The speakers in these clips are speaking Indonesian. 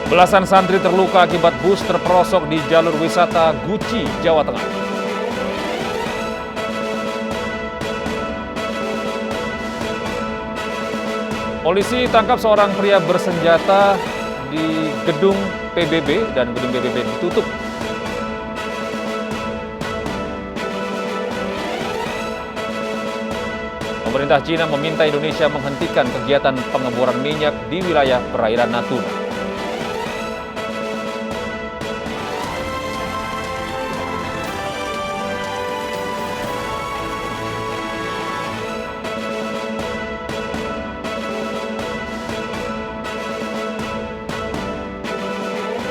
Belasan santri terluka akibat bus terperosok di jalur wisata Guci, Jawa Tengah. Polisi tangkap seorang pria bersenjata di gedung PBB dan gedung PBB ditutup. Pemerintah Cina meminta Indonesia menghentikan kegiatan pengeboran minyak di wilayah perairan Natuna.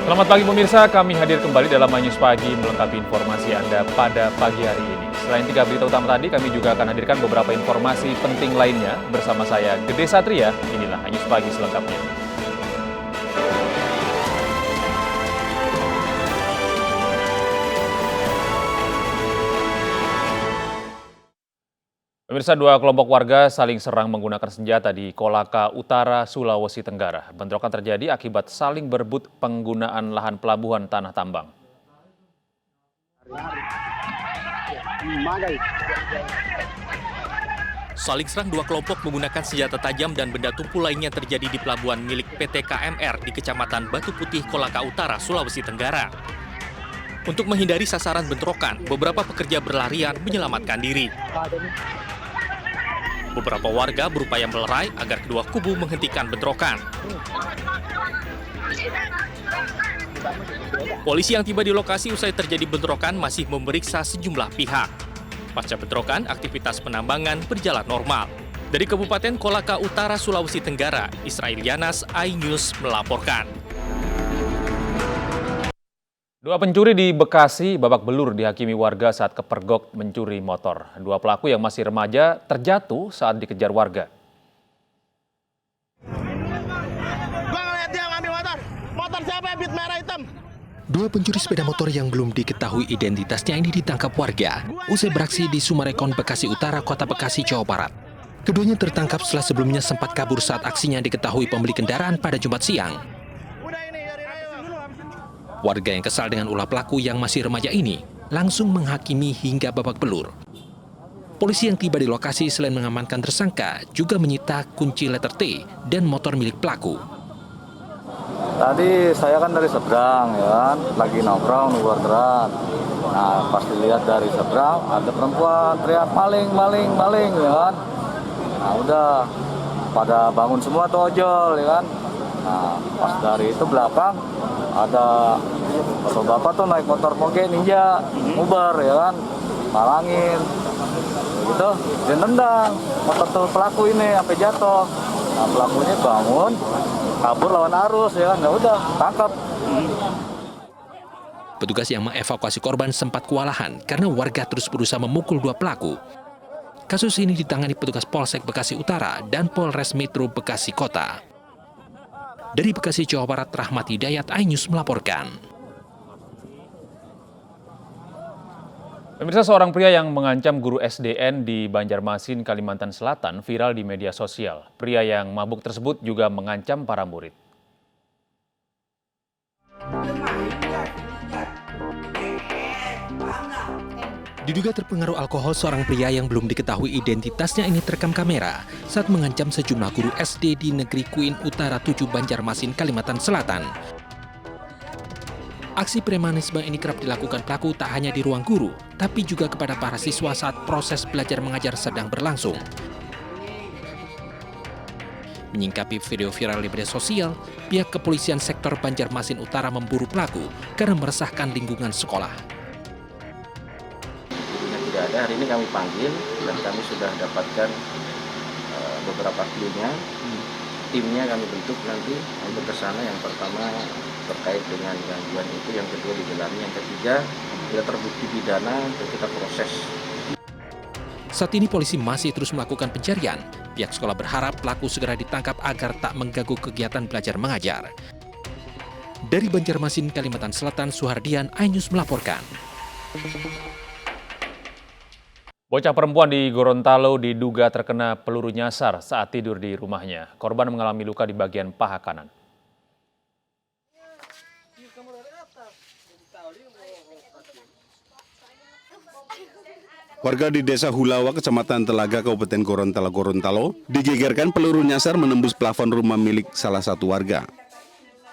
Selamat pagi pemirsa, kami hadir kembali dalam iNews Pagi melengkapi informasi Anda pada pagi hari ini. Selain 3 berita utama tadi, kami juga akan hadirkan beberapa informasi penting lainnya bersama saya, Gede Satria. Inilah iNews Pagi selengkapnya. Pemirsa, dua kelompok warga saling serang menggunakan senjata di Kolaka Utara, Sulawesi Tenggara. Bentrokan terjadi akibat saling berebut penggunaan lahan pelabuhan tanah tambang. Saling serang dua kelompok menggunakan senjata tajam dan benda tumpul lainnya terjadi di pelabuhan milik PT KMR di Kecamatan Batu Putih, Kolaka Utara, Sulawesi Tenggara. Untuk menghindari sasaran bentrokan, beberapa pekerja berlarian menyelamatkan diri. Beberapa warga berupaya melerai agar kedua kubu menghentikan bentrokan. Polisi yang tiba di lokasi usai terjadi bentrokan masih memeriksa sejumlah pihak. Pasca bentrokan, aktivitas penambangan berjalan normal. Dari Kabupaten Kolaka Utara, Sulawesi Tenggara, Israel Yanas, iNews melaporkan. Dua pencuri di Bekasi babak belur dihakimi warga saat kepergok mencuri motor. Dua pelaku yang masih remaja terjatuh saat dikejar warga. Motor siapa bit merah hitam? Dua pencuri sepeda motor yang belum diketahui identitasnya ini ditangkap warga usai beraksi di Sumarekon, Bekasi Utara, Kota Bekasi, Jawa Barat. Keduanya tertangkap setelah sebelumnya sempat kabur saat aksinya diketahui pemilik kendaraan pada Jumat siang. Warga yang kesal dengan ulah pelaku yang masih remaja ini langsung menghakimi hingga babak belur. Polisi yang tiba di lokasi selain mengamankan tersangka juga menyita kunci letter T dan motor milik pelaku. Tadi saya kan dari seberang ya kan, lagi nongkrong nunggu orderan. Nah pas dilihat dari seberang ada perempuan teriak maling ya kan. Nah udah pada bangun semua tuh ojol ya kan. Nah pas dari itu belakang ada bapak-bapak tuh naik motor moge ninja, ngubar ya kan, malangin, gitu, dia nendang motor tuh pelaku ini sampai jatuh. Nah pelakunya bangun, kabur lawan arus ya kan, udah tangkap. Petugas yang mengevakuasi korban sempat kewalahan karena warga terus berusaha memukul dua pelaku. Kasus ini ditangani petugas Polsek Bekasi Utara dan Polres Metro Bekasi Kota. Dari Bekasi, Jawa Barat, Rahmat Hidayat, iNews melaporkan. Pemirsa, seorang pria yang mengancam guru SDN di Banjarmasin, Kalimantan Selatan viral di media sosial. Pria yang mabuk tersebut juga mengancam para murid. Diduga terpengaruh alkohol, seorang pria yang belum diketahui identitasnya ini terekam kamera saat mengancam sejumlah guru SD di Negeri Kuin Utara 7 Banjarmasin, Kalimantan Selatan. Aksi premanisme ini kerap dilakukan pelaku tak hanya di ruang guru, tapi juga kepada para siswa saat proses belajar mengajar sedang berlangsung. Menyingkapi video viral di media sosial, pihak kepolisian sektor Banjarmasin Utara memburu pelaku karena meresahkan lingkungan sekolah. Tidak ada, hari ini kami panggil dan kami sudah dapatkan beberapa clue-nya. Timnya kami bentuk nanti untuk ke sana. Yang pertama terkait dengan gangguan itu, yang kedua didalami, yang ketiga bila terbukti pidana kita proses. Saat ini polisi masih terus melakukan pencarian. Pihak sekolah berharap pelaku segera ditangkap agar tak mengganggu kegiatan belajar mengajar. Dari Banjarmasin, Kalimantan Selatan, Suhardian, iNews melaporkan. Bocah perempuan di Gorontalo diduga terkena peluru nyasar saat tidur di rumahnya. Korban mengalami luka di bagian paha kanan. Warga di Desa Hulawa, Kecamatan Telaga, Kabupaten Gorontalo, digegerkan peluru nyasar menembus plafon rumah milik salah satu warga.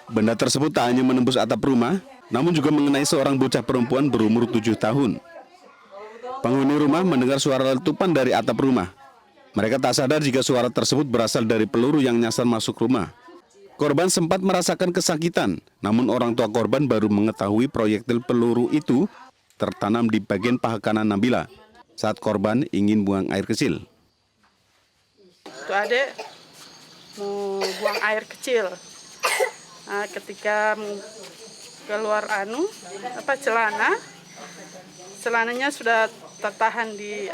Benda tersebut tak hanya menembus atap rumah, namun juga mengenai seorang bocah perempuan berumur 7 tahun. Penghuni rumah mendengar suara letupan dari atap rumah. Mereka tak sadar jika suara tersebut berasal dari peluru yang nyasar masuk rumah. Korban sempat merasakan kesakitan, namun orang tua korban baru mengetahui proyektil peluru itu tertanam di bagian paha kanan Nabila saat korban ingin buang air kecil. Itu adik mau buang air kecil. Nah, ketika keluar celananya sudah tertahan di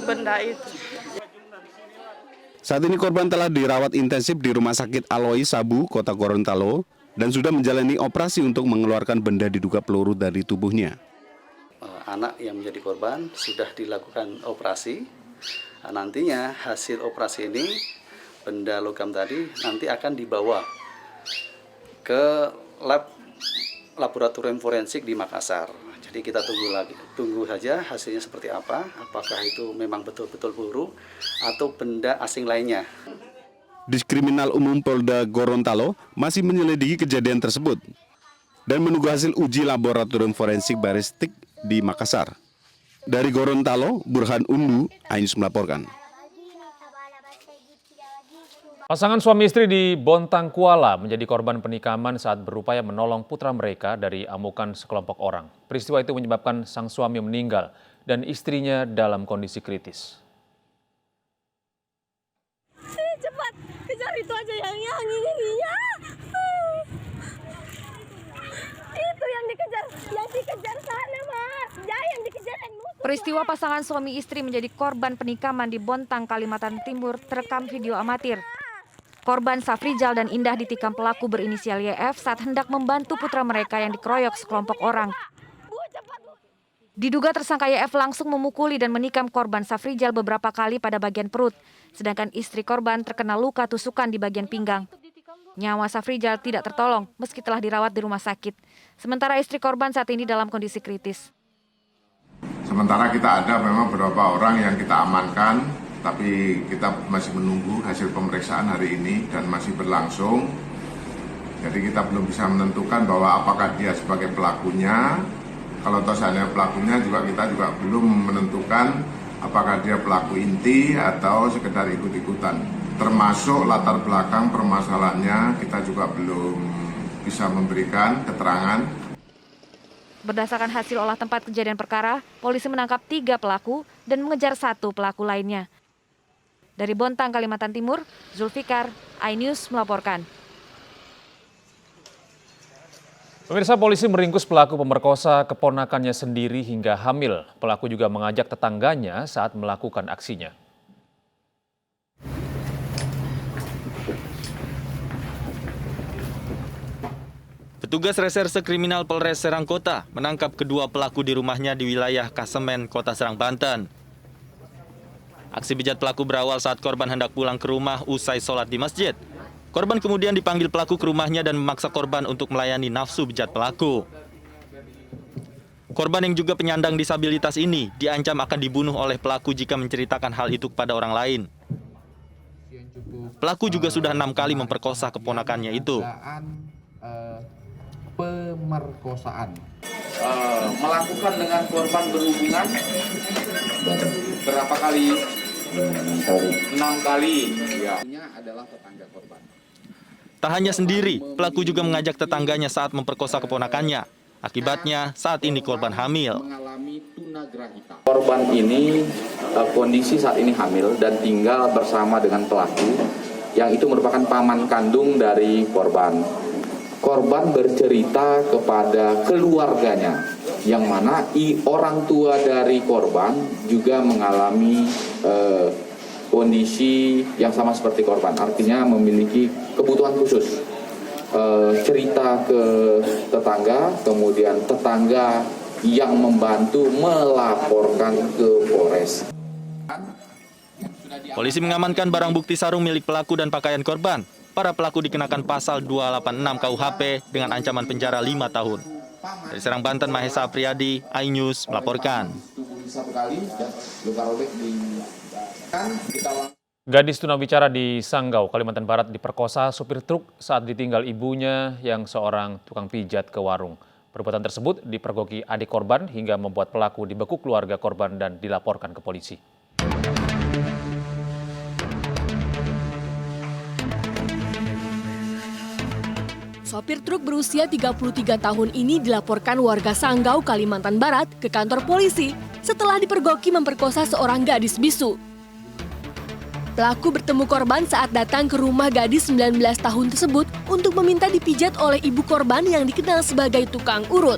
benda itu. Saat ini korban telah dirawat intensif di Rumah Sakit Aloi Sabu, Kota Gorontalo, dan sudah menjalani operasi untuk mengeluarkan benda diduga peluru dari tubuhnya. Anak yang menjadi korban sudah dilakukan operasi. Nantinya hasil operasi ini, benda logam tadi nanti akan dibawa ke laboratorium forensik di Makassar. Jadi kita tunggu saja hasilnya seperti apa, apakah itu memang betul-betul peluru atau benda asing lainnya. Diskriminal Umum Polda Gorontalo masih menyelidiki kejadian tersebut dan menunggu hasil uji laboratorium forensik balistik di Makassar. Dari Gorontalo, Burhan Undu, iNews melaporkan. Pasangan suami istri di Bontang Kuala menjadi korban penikaman saat berupaya menolong putra mereka dari amukan sekelompok orang. Peristiwa itu menyebabkan sang suami meninggal dan istrinya dalam kondisi kritis. Cepat, kejar itu aja yang ini ya. Itu yang dikejar sana, Mas. Yang dikejar musuh. Peristiwa pasangan suami istri menjadi korban penikaman di Bontang, Kalimantan Timur terekam video amatir. Korban Safrijal dan Indah ditikam pelaku berinisial YF saat hendak membantu putra mereka yang dikeroyok sekelompok orang. Diduga tersangka YF langsung memukuli dan menikam korban Safrijal beberapa kali pada bagian perut, sedangkan istri korban terkena luka tusukan di bagian pinggang. Nyawa Safrijal tidak tertolong meski telah dirawat di rumah sakit. Sementara istri korban saat ini dalam kondisi kritis. Sementara kita ada memang beberapa orang yang kita amankan, tapi kita masih menunggu hasil pemeriksaan hari ini dan masih berlangsung. Jadi kita belum bisa menentukan bahwa apakah dia sebagai pelakunya. Kalau toh seandainya pelakunya kita juga belum menentukan apakah dia pelaku inti atau sekedar ikut-ikutan. Termasuk latar belakang permasalahannya kita juga belum bisa memberikan keterangan. Berdasarkan hasil olah tempat kejadian perkara, polisi menangkap 3 pelaku dan mengejar 1 pelaku lainnya. Dari Bontang, Kalimantan Timur, Zulfikar, iNews melaporkan. Pemirsa, polisi meringkus pelaku pemerkosa keponakannya sendiri hingga hamil. Pelaku juga mengajak tetangganya saat melakukan aksinya. Petugas Reserse Kriminal Polres Serang Kota menangkap kedua pelaku di rumahnya di wilayah Kasemen, Kota Serang, Banten. Aksi bejat pelaku berawal saat korban hendak pulang ke rumah usai sholat di masjid. Korban kemudian dipanggil pelaku ke rumahnya dan memaksa korban untuk melayani nafsu bejat pelaku. Korban yang juga penyandang disabilitas ini diancam akan dibunuh oleh pelaku jika menceritakan hal itu kepada orang lain. Pelaku juga sudah 6 kali memperkosa keponakannya itu. Pemerkosaan. Melakukan dengan korban berhubungan berapa kali? 6 kali. Ya. Adalah tetangga korban. Tak hanya sendiri, pelaku juga mengajak tetangganya saat memperkosa keponakannya. Akibatnya, saat ini korban hamil. Korban ini kondisi saat ini hamil dan tinggal bersama dengan pelaku yang itu merupakan paman kandung dari korban. Korban bercerita kepada keluarganya, yang mana orang tua dari korban juga mengalami kondisi yang sama seperti korban, artinya memiliki kebutuhan khusus. Cerita ke tetangga, kemudian tetangga yang membantu melaporkan ke Polres. Polisi mengamankan barang bukti sarung milik pelaku dan pakaian korban. Para pelaku dikenakan pasal 286 KUHP dengan ancaman penjara 5 tahun. Dari Serang, Banten, Mahesa Apriyadi, iNews melaporkan. 1 kali dan luka robek di kan kita. Gadis tunawicara di Sanggau, Kalimantan Barat diperkosa supir truk saat ditinggal ibunya yang seorang tukang pijat ke warung. Perbuatan tersebut dipergoki adik korban hingga membuat pelaku dibekuk keluarga korban dan dilaporkan ke polisi. Sopir truk berusia 33 tahun ini dilaporkan warga Sanggau, Kalimantan Barat ke kantor polisi setelah dipergoki memperkosa seorang gadis bisu. Pelaku bertemu korban saat datang ke rumah gadis 19 tahun tersebut untuk meminta dipijat oleh ibu korban yang dikenal sebagai tukang urut.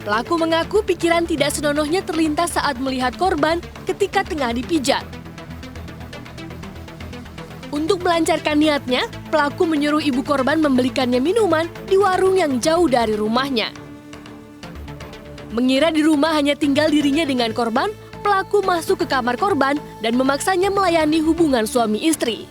Pelaku mengaku pikiran tidak senonohnya terlintas saat melihat korban ketika tengah dipijat. Untuk melancarkan niatnya, pelaku menyuruh ibu korban membelikannya minuman di warung yang jauh dari rumahnya. Mengira di rumah hanya tinggal dirinya dengan korban, pelaku masuk ke kamar korban dan memaksanya melayani hubungan suami istri.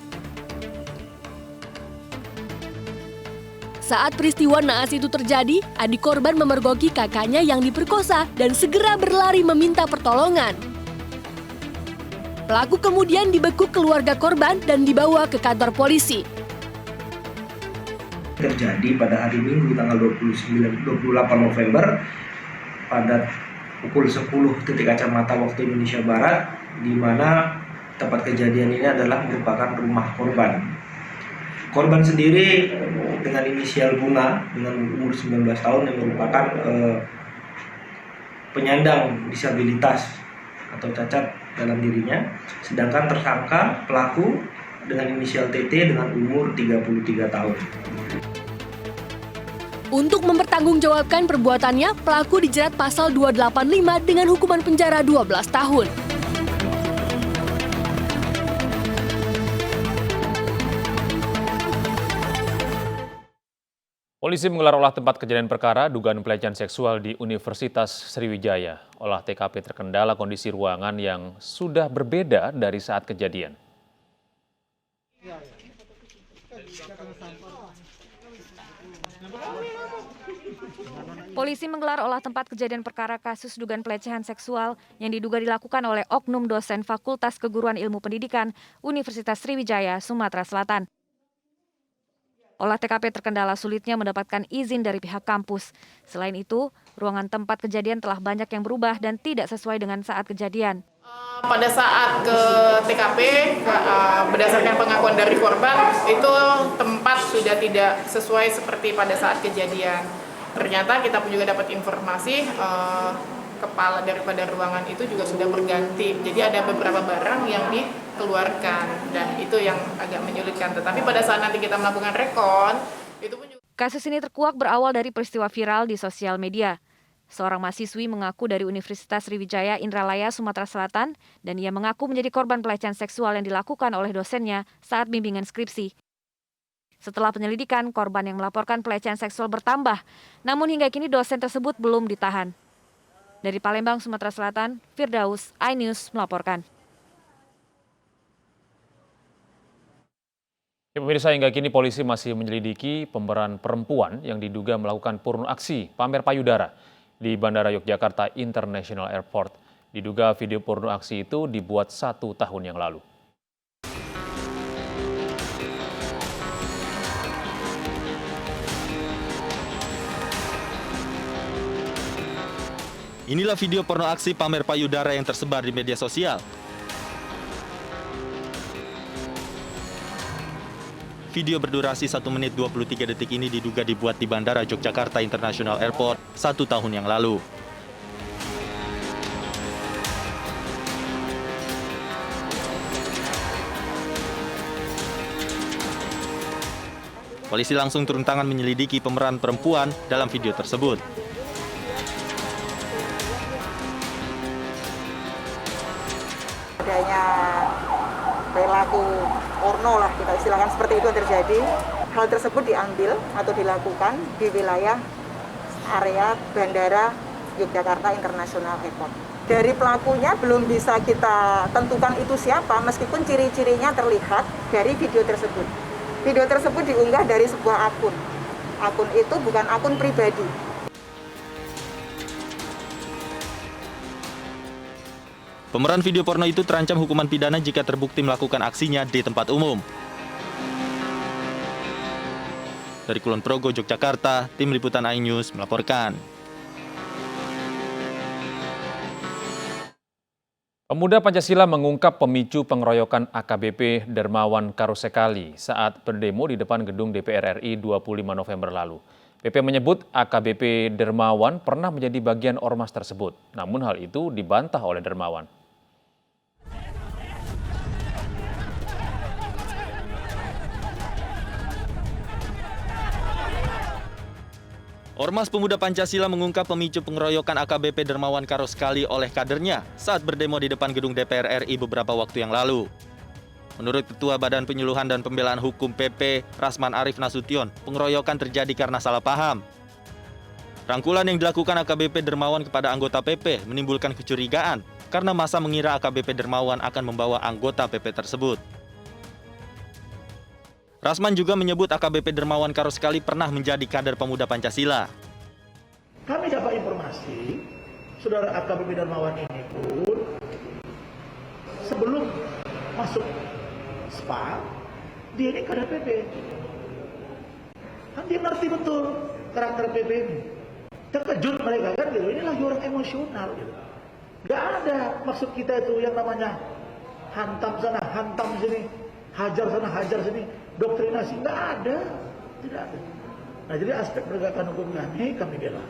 Saat peristiwa naas itu terjadi, adik korban memergoki kakaknya yang diperkosa dan segera berlari meminta pertolongan. Pelaku kemudian dibekuk keluarga korban dan dibawa ke kantor polisi. Terjadi pada hari Minggu tanggal 28 November pada pukul 10 titik kacamata waktu Indonesia Barat, di mana tempat kejadian ini adalah merupakan rumah korban. Korban sendiri dengan inisial Bunga dengan umur 19 tahun yang merupakan penyandang disabilitas atau cacat dalam dirinya, sedangkan tersangka pelaku dengan inisial TT dengan umur 33 tahun. Untuk mempertanggungjawabkan perbuatannya, pelaku dijerat pasal 285 dengan hukuman penjara 12 tahun. Polisi menggelar olah tempat kejadian perkara dugaan pelecehan seksual di Universitas Sriwijaya. Olah TKP terkendala kondisi ruangan yang sudah berbeda dari saat kejadian. Polisi menggelar olah tempat kejadian perkara kasus dugaan pelecehan seksual yang diduga dilakukan oleh oknum dosen Fakultas Keguruan Ilmu Pendidikan Universitas Sriwijaya, Sumatera Selatan. Olah TKP terkendala sulitnya mendapatkan izin dari pihak kampus. Selain itu, ruangan tempat kejadian telah banyak yang berubah dan tidak sesuai dengan saat kejadian. Pada saat ke TKP, berdasarkan pengakuan dari korban, itu tempat sudah tidak sesuai seperti pada saat kejadian. Ternyata kita pun juga dapat informasi kepala daripada ruangan itu juga sudah berganti. Jadi ada beberapa barang yang dikeluarkan dan itu yang agak menyulitkan. Tetapi pada saat nanti kita melakukan rekon, itu pun juga... Kasus ini terkuak berawal dari peristiwa viral di sosial media. Seorang mahasiswi mengaku dari Universitas Sriwijaya Indralaya, Sumatera Selatan, dan ia mengaku menjadi korban pelecehan seksual yang dilakukan oleh dosennya saat bimbingan skripsi. Setelah penyelidikan, korban yang melaporkan pelecehan seksual bertambah, namun hingga kini dosen tersebut belum ditahan. Dari Palembang, Sumatera Selatan, Firdaus, iNews melaporkan. Ya, pemirsa, hingga kini polisi masih menyelidiki pemeran perempuan yang diduga melakukan porno aksi pamer payudara di Bandara Yogyakarta International Airport. Diduga video porno aksi itu dibuat 1 tahun yang lalu. Inilah video porno aksi pamer payudara yang tersebar di media sosial. Video berdurasi 1 menit 23 detik ini diduga dibuat di Bandara Yogyakarta International Airport 1 tahun yang lalu. Polisi langsung turun tangan menyelidiki pemeran perempuan dalam video tersebut. Adanya perilaku porno lah, kita istilahkan seperti itu yang terjadi. Hal tersebut diambil atau dilakukan di wilayah area Bandara Yogyakarta International Airport. Dari pelakunya belum bisa kita tentukan itu siapa, meskipun ciri-cirinya terlihat dari video tersebut. Video tersebut diunggah dari sebuah akun. Akun itu bukan akun pribadi. Pemeran video porno itu terancam hukuman pidana jika terbukti melakukan aksinya di tempat umum. Dari Kulon Progo, Yogyakarta, Tim Liputan iNews melaporkan. Pemuda Pancasila mengungkap pemicu pengeroyokan AKBP Dermawan Karosekali saat berdemo di depan gedung DPR RI 25 November lalu. PP menyebut AKBP Dermawan pernah menjadi bagian ormas tersebut, namun hal itu dibantah oleh Dermawan. Ormas Pemuda Pancasila mengungkap pemicu pengeroyokan AKBP Dermawan Karosekali oleh kadernya saat berdemo di depan gedung DPR RI beberapa waktu yang lalu. Menurut Ketua Badan Penyuluhan dan Pembelaan Hukum PP, Rasman Arif Nasution, pengeroyokan terjadi karena salah paham. Rangkulan yang dilakukan AKBP Dermawan kepada anggota PP menimbulkan kecurigaan karena massa mengira AKBP Dermawan akan membawa anggota PP tersebut. Rasman juga menyebut AKBP Dermawan Karosekali pernah menjadi kader Pemuda Pancasila. Kami dapat informasi, saudara AKBP Dermawan ini pun sebelum masuk SPA, dia ini kader PP. Kan dia ngerti betul karakter PP ini. Terkejut mereka kan gitu, ini lagi orang emosional gitu. Gak ada maksud kita itu yang namanya hantam sana, hantam sini, hajar sana, hajar sini, doktrinasi, nggak ada, tidak ada. Nah, jadi aspek penegakan hukum kami bela.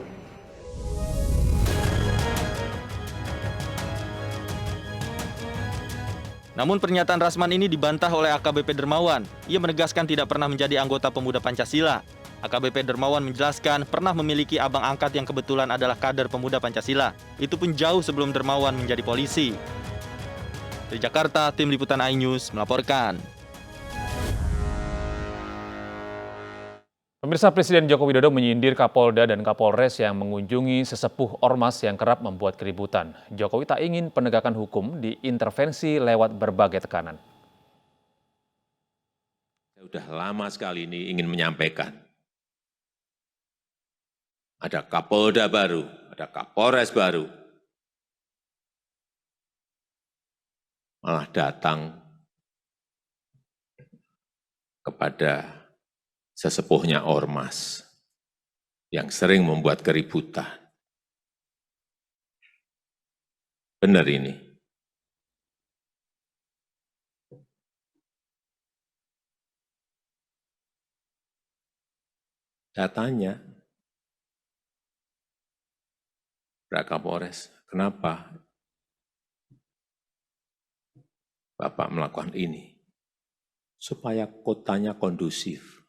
Namun pernyataan Rasman ini dibantah oleh AKBP Dermawan. Ia menegaskan tidak pernah menjadi anggota Pemuda Pancasila. AKBP Dermawan menjelaskan pernah memiliki abang angkat yang kebetulan adalah kader Pemuda Pancasila. Itu pun jauh sebelum Dermawan menjadi polisi. Dari Jakarta, Tim Liputan iNews melaporkan. Pemirsa, Presiden Joko Widodo menyindir Kapolda dan Kapolres yang mengunjungi sesepuh ormas yang kerap membuat keributan. Jokowi tak ingin penegakan hukum diintervensi lewat berbagai tekanan. Saya sudah lama sekali ini ingin menyampaikan. Ada Kapolda baru, ada Kapolres baru. Malah datang kepada sesepuhnya ormas yang sering membuat keributan. Benar ini. Datanya, Pak Kapolres, kenapa Bapak melakukan ini? Supaya kotanya kondusif.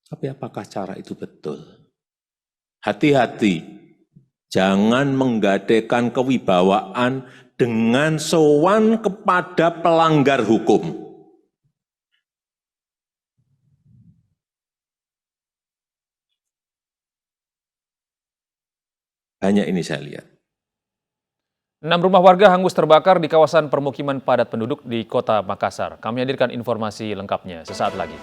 Tapi apakah cara itu betul? Hati-hati, jangan menggadaikan kewibawaan dengan sowan kepada pelanggar hukum. Hanya ini saya lihat. 6 rumah warga hangus terbakar di kawasan permukiman padat penduduk di Kota Makassar. Kami hadirkan informasi lengkapnya sesaat lagi.